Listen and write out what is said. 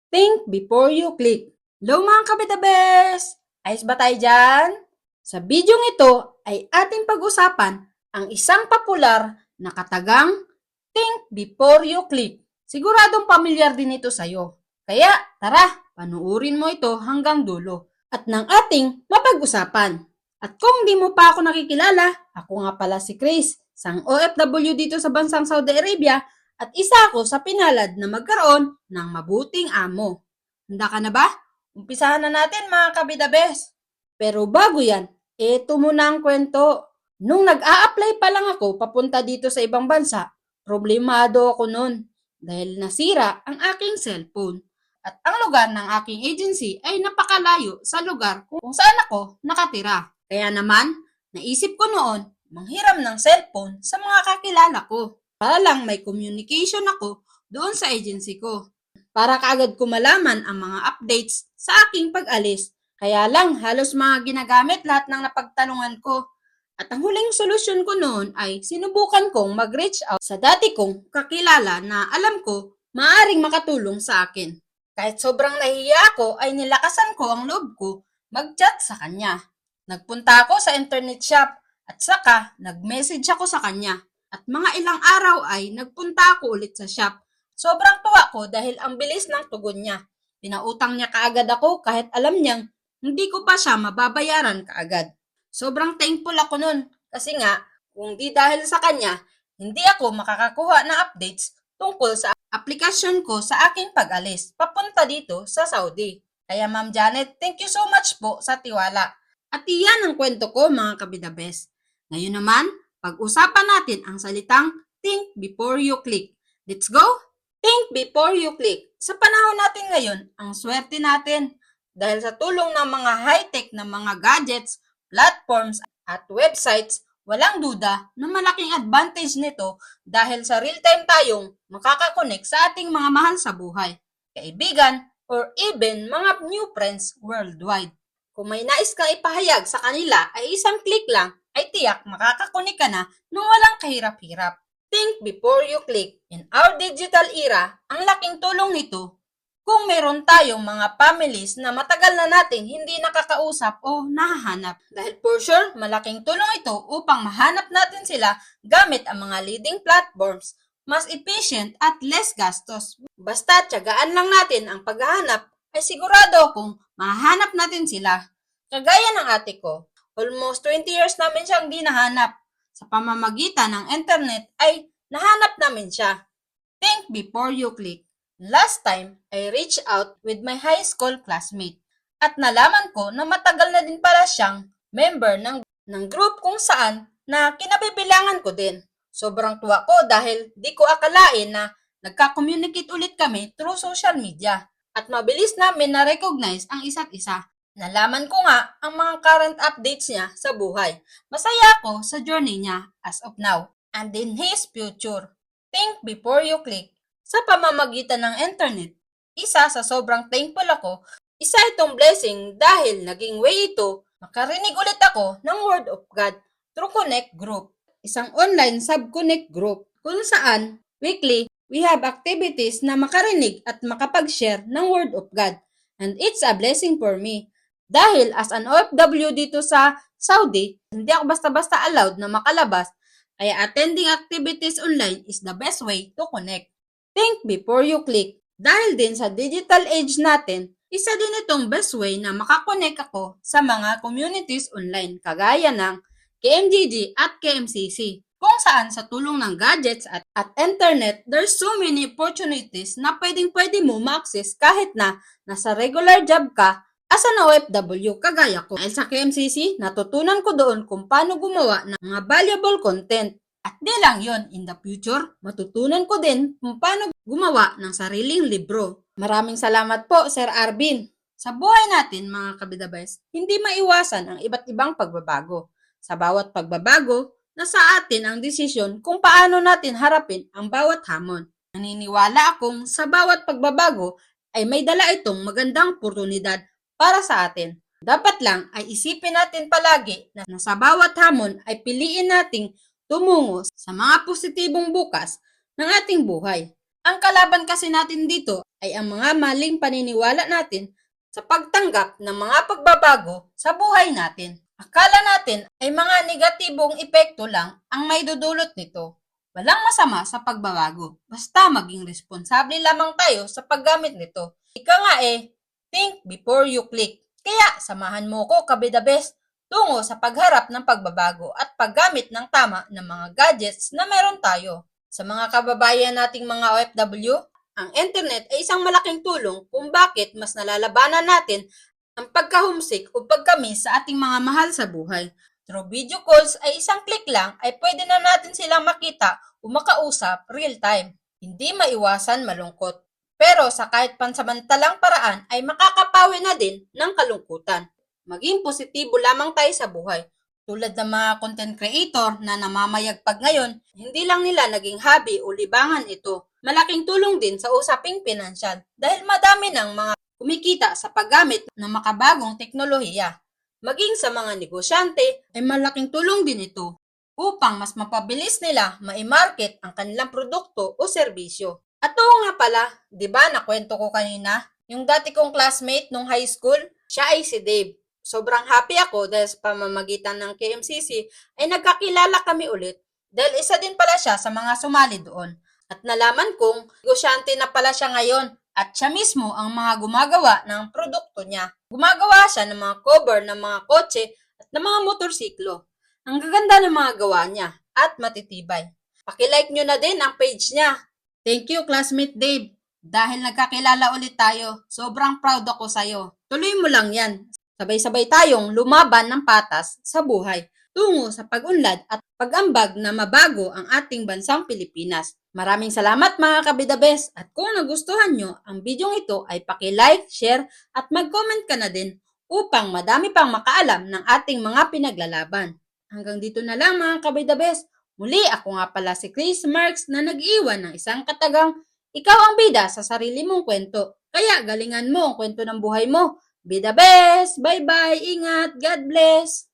Think before you click. Hello mga kabidabes! Ayos ba tayo dyan? Sa bidyong ito ay ating pag-usapan ang isang popular na katagang Think before you click. Siguradong pamilyar din ito sa'yo. Kaya tara, panuurin mo ito hanggang dulo at ng ating mapag-usapan. At kung di mo pa ako nakikilala, ako nga pala si Chris, isang OFW dito sa bansang Saudi Arabia at isa ako sa pinalad na magkaroon ng mabuting amo. Handa ka na ba? Umpisahan na natin mga kabidabes. Pero bago yan, eto muna ang kwento. Nung nag-a-apply pa lang ako papunta dito sa ibang bansa, problemado ako noon dahil nasira ang aking cellphone. At ang lugar ng aking agency ay napakalayo sa lugar kung saan ako nakatira. Kaya naman, naisip ko noon, manghiram ng cellphone sa mga kakilala ko para lang may communication ako doon sa agency ko. Para kaagad ko malaman ang mga updates sa aking pag-alis. Kaya lang halos mga ginagamit lahat ng napagtanungan ko. At ang huling solusyon ko noon ay sinubukan kong mag-reach out sa dati kong kakilala na alam ko maaaring makatulong sa akin. Kahit sobrang nahihiya ako ay nilakasan ko ang loob ko mag-chat sa kanya. Nagpunta ako sa internet shop at saka nag-message ako sa kanya. At mga ilang araw ay nagpunta ako ulit sa shop. Sobrang tuwa ko dahil ang bilis ng tugon niya. Pinautang niya kaagad ako kahit alam niyang hindi ko pa siya mababayaran kaagad. Sobrang thankful ako nun kasi nga kung di dahil sa kanya, hindi ako makakakuha ng updates tungkol sa aplikasyon ko sa aking pag-alis papunta dito sa Saudi. Kaya Ma'am Janet, thank you so much po sa tiwala. At iyan ang kwento ko mga kabidabes. Ngayon naman, pag-usapan natin ang salitang think before you click. Let's go! Think before you click. Sa panahon natin ngayon, ang swerte natin dahil sa tulong ng mga high-tech na mga gadgets, platforms at websites, walang duda na malaking advantage nito dahil sa real-time tayong makakakonek sa ating mga mahal sa buhay, kaibigan, or even mga new friends worldwide. Kung may nais kang ipahayag sa kanila ay isang click lang ay tiyak makakakunik ka na nung walang kahirap-hirap. Think before you click. In our digital era, ang laking tulong nito kung meron tayong mga families na matagal na nating hindi nakakausap o nahahanap. Dahil for sure, malaking tulong ito upang mahanap natin sila gamit ang mga leading platforms, mas efficient at less gastos. Basta tiyagaan lang natin ang paghahanap ay sigurado akong mahanap natin sila. Kagaya ng ate ko, almost 20 years namin siyang di nahanap. Sa pamamagitan ng internet ay nahanap namin siya. Think before you click. Last time, I reached out with my high school classmate at nalaman ko na matagal na din pala siyang member ng group kung saan na kinabibilangan ko din. Sobrang tuwa ko dahil di ko akalain na nagka-communicate ulit kami through social media at mabilis namin na-recognize ang isa't isa. Nalaman ko nga ang mga current updates niya sa buhay. Masaya ako sa journey niya as of now and in his future. Think before you click. Sa pamamagitan ng internet, isa sa sobrang thankful ako, isa itong blessing dahil naging way ito makarinig ulit ako ng Word of God through Connect Group, isang online sub-connect group kung saan weekly we have activities na makarinig at makapag-share ng Word of God. And it's a blessing for me. Dahil as an OFW dito sa Saudi, hindi ako basta-basta allowed na makalabas, kaya attending activities online is the best way to connect. Think before you click. Dahil din sa digital age natin, isa din itong best way na makakonect ako sa mga communities online kagaya ng KMGG at KMCC. Kung saan sa tulong ng gadgets at internet, there's so many opportunities na pwede mo ma-access kahit na nasa regular job ka as an OFW kagaya ko. Dahil sa KMCC, natutunan ko doon kung paano gumawa ng mga valuable content. At di lang yon, in the future, matutunan ko din kung paano gumawa ng sariling libro. Maraming salamat po, Sir Arvin. Sa buhay natin, mga kabidabes, hindi maiwasan ang iba't ibang pagbabago. Sa bawat pagbabago, nasa atin ang desisyon kung paano natin harapin ang bawat hamon. Naniniwala akong sa bawat pagbabago ay may dala itong magandang oportunidad para sa atin. Dapat lang ay isipin natin palagi na sa bawat hamon ay piliin nating tumungo sa mga positibong bukas ng ating buhay. Ang kalaban kasi natin dito ay ang mga maling paniniwala natin sa pagtanggap ng mga pagbabago sa buhay natin. Akala natin ay mga negatibong epekto lang ang may dudulot nito. Walang masama sa pagbabago, basta maging responsable lamang tayo sa paggamit nito. Ika nga think before you click. Kaya samahan mo ko, kabidabes, tungo sa pagharap ng pagbabago at paggamit ng tama ng mga gadgets na meron tayo. Sa mga kababayan nating mga OFW, ang internet ay isang malaking tulong kung bakit mas nalalabanan natin ang pagka-homesick o pagka-miss sa ating mga mahal sa buhay. Through video calls ay isang click lang ay pwede na natin silang makita o makausap real time. Hindi maiwasan malungkot. Pero sa kahit pansamantalang paraan ay makakapawi na din ng kalungkutan. Maging positibo lamang tayo sa buhay. Tulad ng mga content creator na namamayagpag ngayon, hindi lang nila naging hobby o libangan ito. Malaking tulong din sa usaping pinansyal dahil madami ng mga kumikita sa paggamit ng makabagong teknolohiya. Maging sa mga negosyante ay malaking tulong din ito upang mas mapabilis nila ma-market ang kanilang produkto o serbisyo. At oo nga pala, di ba nakwento ko kanina, yung dati kong classmate nung high school, siya ay si Dave. Sobrang happy ako dahil sa pamamagitan ng KMCC ay nagkakilala kami ulit dahil isa din pala siya sa mga sumali doon. At nalaman kong negosyante na pala siya ngayon at siya mismo ang mga gumagawa ng produkto niya. Gumagawa siya ng mga cover ng mga kotse at ng mga motorsiklo. Ang gaganda ng mga gawa niya at matitibay. Pakilike nyo na din ang page niya. Thank you, classmate Dave. Dahil nagkakilala ulit tayo, sobrang proud ako sa'yo. Tuloy mo lang yan. Sabay-sabay tayong lumaban ng patas sa buhay tungo sa pag-unlad at pag-ambag na mabago ang ating bansang Pilipinas. Maraming salamat mga kabidabes at kung nagustuhan nyo ang video ito ay paki-like, share at mag-comment ka na din upang madami pang makaalam ng ating mga pinaglalaban. Hanggang dito na lang mga kabidabes. Muli ako nga pala si Chris Marks na nag-iwan ng isang katagang ikaw ang bida sa sarili mong kwento. Kaya galingan mo ang kwento ng buhay mo. Be the best! Bye-bye! Ingat! God bless!